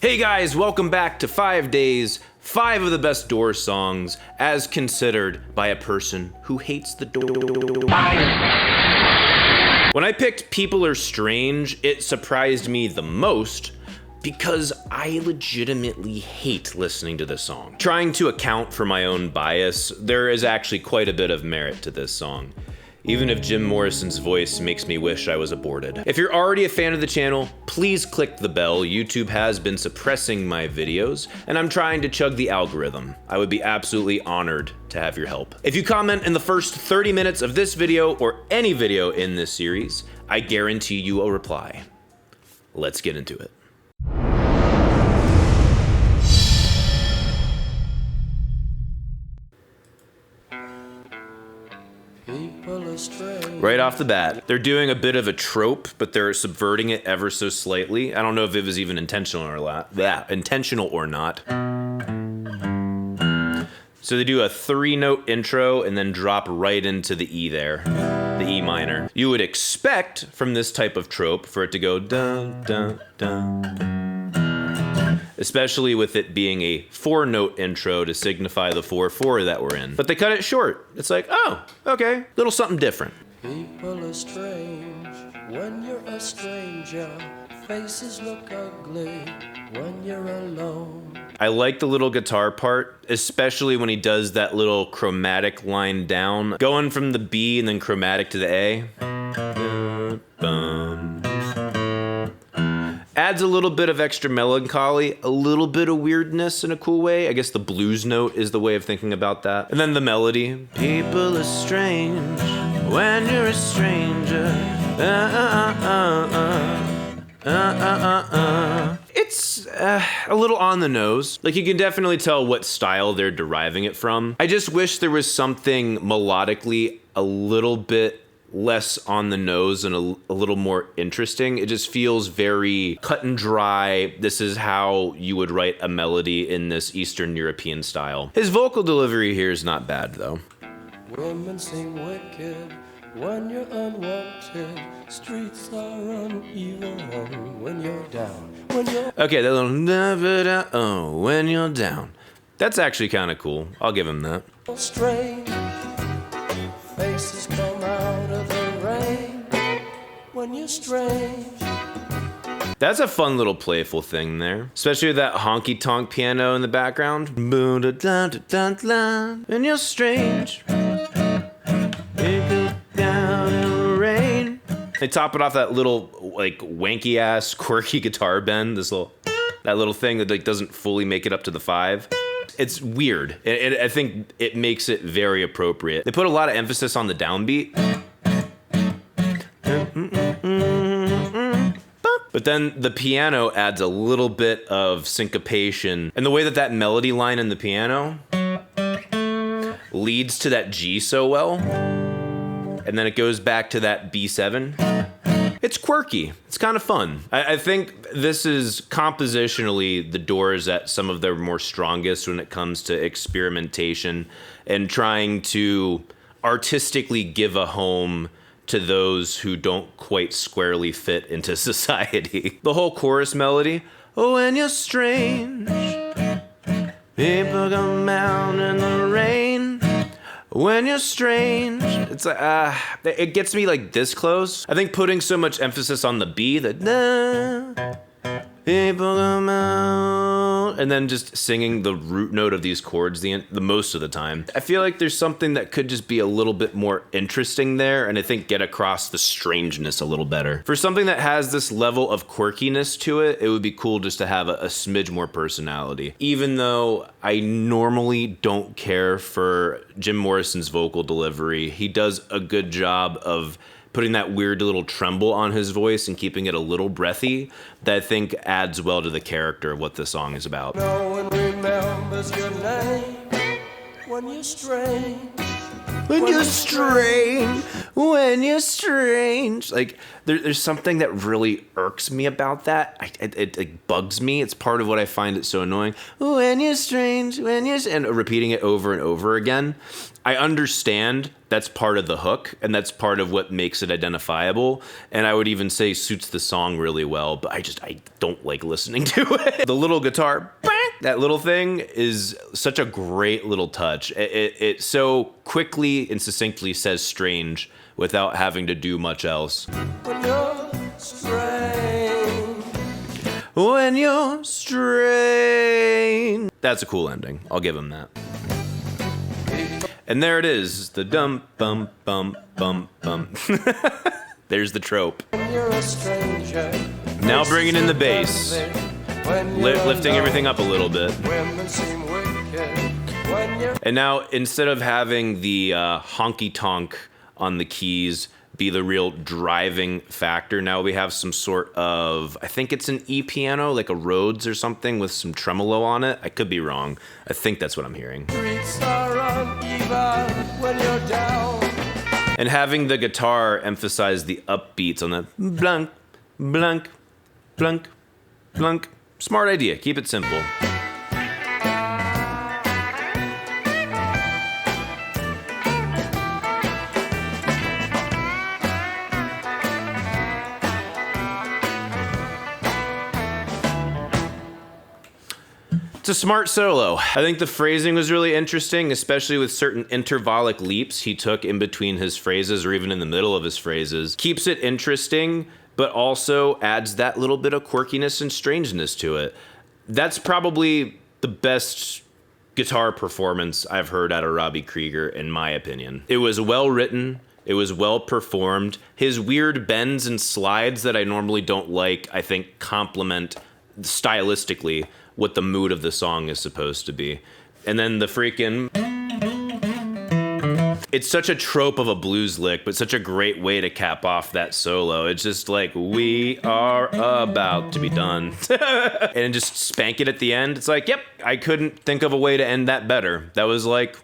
Hey guys, welcome back to 5 Days, 5 of the best Doors songs as considered by a person who hates the Doors. When I picked People Are Strange, it surprised me the most because I legitimately hate listening to this song. Trying to account for my own bias, there is actually quite a bit of merit to this song, even if Jim Morrison's voice makes me wish I was aborted. If you're already a fan of the channel, please click the bell. YouTube has been suppressing my videos, and I'm trying to chug the algorithm. I would be absolutely honored to have your help. If you comment in the first 30 minutes of this video or any video in this series, I guarantee you a reply. Let's get into it. Right off the bat, they're doing a bit of a trope, but they're subverting it ever so slightly. I don't know if it was even intentional or not. So they do a 3-note intro and then drop right into the E there, the E minor. You would expect from this type of trope for it to go dun dun dun, especially with it being a 4-note intro to signify the 4/4 that we're in. But they cut it short. It's like, oh, okay, little something different. People are strange when you're a stranger. Faces look ugly when you're alone. I like the little guitar part, especially when he does that little chromatic line down, going from the B and then chromatic to the A. Adds a little bit of extra melancholy, a little bit of weirdness in a cool way. I guess the blues note is the way of thinking about that. And then the melody. People are strange when you're a stranger. It's a little on the nose. Like, you can definitely tell what style they're deriving it from. I just wish there was something melodically a little bit less on the nose and a little more interesting. It just feels very cut and dry. This is how you would write a melody in this Eastern European style. His vocal delivery here is not bad though. Women seem wicked when you're unwanted. Streets are uneven when you're down. Okay, that little when you're down. That's actually kind of cool. I'll give him that. Strange faces come out of the rain when you're strange. That's a fun little playful thing there. Especially with that honky tonk piano in the background. And you're strange. They top it off that little like wanky ass quirky guitar bend, that little thing that like doesn't fully make it up to the 5. It's weird. I think it makes it very appropriate. They put a lot of emphasis on the downbeat. But then the piano adds a little bit of syncopation. And the way that melody line in the piano leads to that G so well. And then it goes back to that B7. It's quirky. It's kind of fun. I think this is compositionally the Doors at some of their more strongest when it comes to experimentation and trying to artistically give a home to those who don't quite squarely fit into society. The whole chorus melody, oh, when you're strange, people come out in the rain. When you're strange, it's like, it gets me like this close. I think putting so much emphasis on the B, people come out, and then just singing the root note of these chords the most of the time. I feel like there's something that could just be a little bit more interesting there, and I think get across the strangeness a little better. For something that has this level of quirkiness to it, it would be cool just to have a smidge more personality. Even though I normally don't care for Jim Morrison's vocal delivery, he does a good job of putting that weird little tremble on his voice and keeping it a little breathy that I think adds well to the character of what this song is about. No one remembers your name when you're strange. When you're strange, when you're strange. Like, there's something that really irks me about that. It bugs me. It's part of what I find it so annoying. When you're strange, and repeating it over and over again. I understand that's part of the hook, and that's part of what makes it identifiable. And I would even say suits the song really well, but I don't like listening to it. The little guitar, that little thing is such a great little touch. It so quickly and succinctly says strange without having to do much else. When you're strange. When you're strange. That's a cool ending. I'll give him that. And there it is, the dum bum bum bum bum. There's the trope. When you're a stranger. Now bringing in the bass, lifting everything up a little bit. Women seem wicked. When you're And now instead of having the honky tonk on the keys be the real driving factor, now we have some sort of, I think it's an E piano, like a Rhodes or something with some tremolo on it. I could be wrong. I think that's what I'm hearing. streets are uneven. When you're down. And having the guitar emphasize the upbeats on the blunk, blunk, blunk, blunk. Smart idea. Keep it simple. It's a smart solo. I think the phrasing was really interesting, especially with certain intervallic leaps he took in between his phrases or even in the middle of his phrases. Keeps it interesting, but also adds that little bit of quirkiness and strangeness to it. That's probably the best guitar performance I've heard out of Robbie Krieger, in my opinion. It was well written. It was well performed. His weird bends and slides that I normally don't like, I think complement stylistically what the mood of the song is supposed to be. And then the freaking... It's such a trope of a blues lick, but such a great way to cap off that solo. It's just like, we are about to be done. And just spank it at the end. It's like, yep, I couldn't think of a way to end that better. That was like,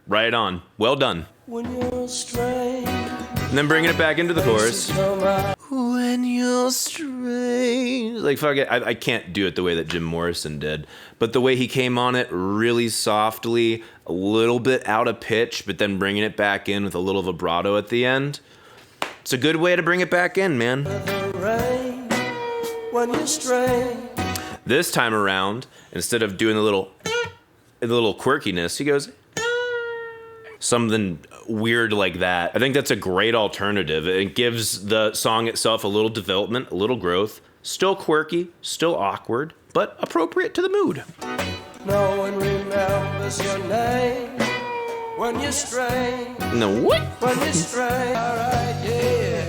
right on. Well done. When you're strange. And then bringing it back into the chorus. Come out. When you're strange. Like, fuck it. I can't do it the way that Jim Morrison did. But the way he came on it really softly, a little bit out of pitch, but then bringing it back in with a little vibrato at the end. It's a good way to bring it back in, man. The rain. When you're strange. This time around, instead of doing the little quirkiness, he goes... something weird like that. I think that's a great alternative. It gives the song itself a little development, a little growth. Still quirky, still awkward, but appropriate to the mood. No one remembers your name. When you're strange. No, what? When you're strange. Alright, yeah.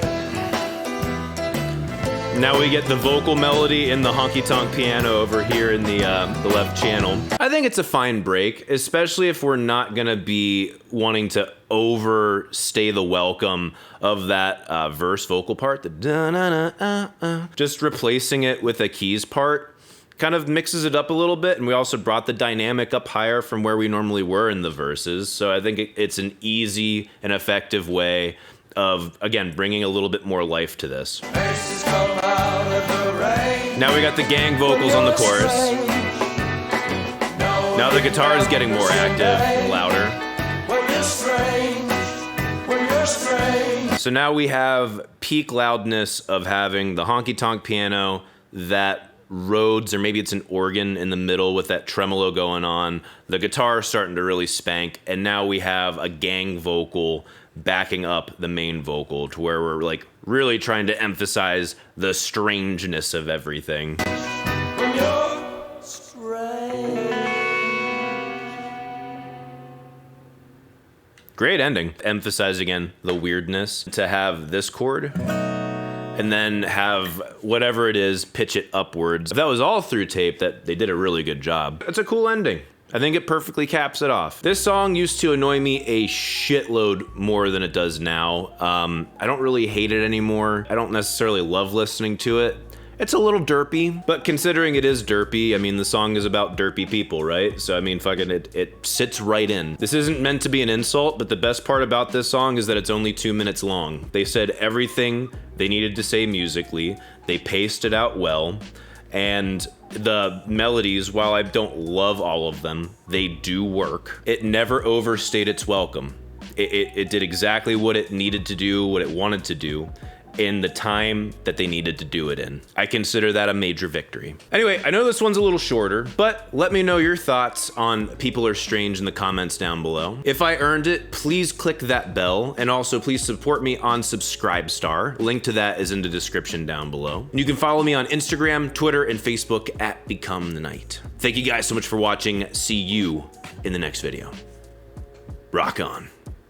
Now we get the vocal melody and the honky-tonk piano over here in the left channel. I think it's a fine break, especially if we're not gonna be wanting to overstay the welcome of that verse vocal part. The da-na-na-uh-uh. Just replacing it with a keys part kind of mixes it up a little bit, and we also brought the dynamic up higher from where we normally were in the verses. So I think it's an easy and effective way of, again, bringing a little bit more life to this. Faces come out of the rain. Now we got the gang vocals on the chorus. Now the guitar is getting more active and louder. When you're strange. When you're strange. So now we have peak loudness of having the honky-tonk piano, that Rhodes, or maybe it's an organ in the middle with that tremolo going on, the guitar starting to really spank, and now we have a gang vocal backing up the main vocal to where we're like really trying to emphasize the strangeness of everything. When you're strange. Great ending. Emphasize again the weirdness. To have this chord and then have whatever it is pitch it upwards. If that was all through tape, that they did a really good job. It's a cool ending. I think it perfectly caps it off. This song used to annoy me a shitload more than it does now. I don't really hate it anymore. I don't necessarily love listening to it. It's a little derpy, but considering it is derpy, I mean, the song is about derpy people, right? So, I mean, fucking it sits right in. This isn't meant to be an insult, but the best part about this song is that it's only 2 minutes long. They said everything they needed to say musically. They paced it out well. And the melodies, while I don't love all of them, they do work. It never overstayed its welcome. It did exactly what it needed to do, what it wanted to do, in the time that they needed to do it in. I consider that a major victory. Anyway, I know this one's a little shorter, but let me know your thoughts on People Are Strange in the comments down below. If I earned it, please click that bell, and also please support me on Subscribestar. Link to that is in the description down below. And you can follow me on Instagram, Twitter, and Facebook at Become the Night. Thank you guys so much for watching. See you in the next video. Rock on.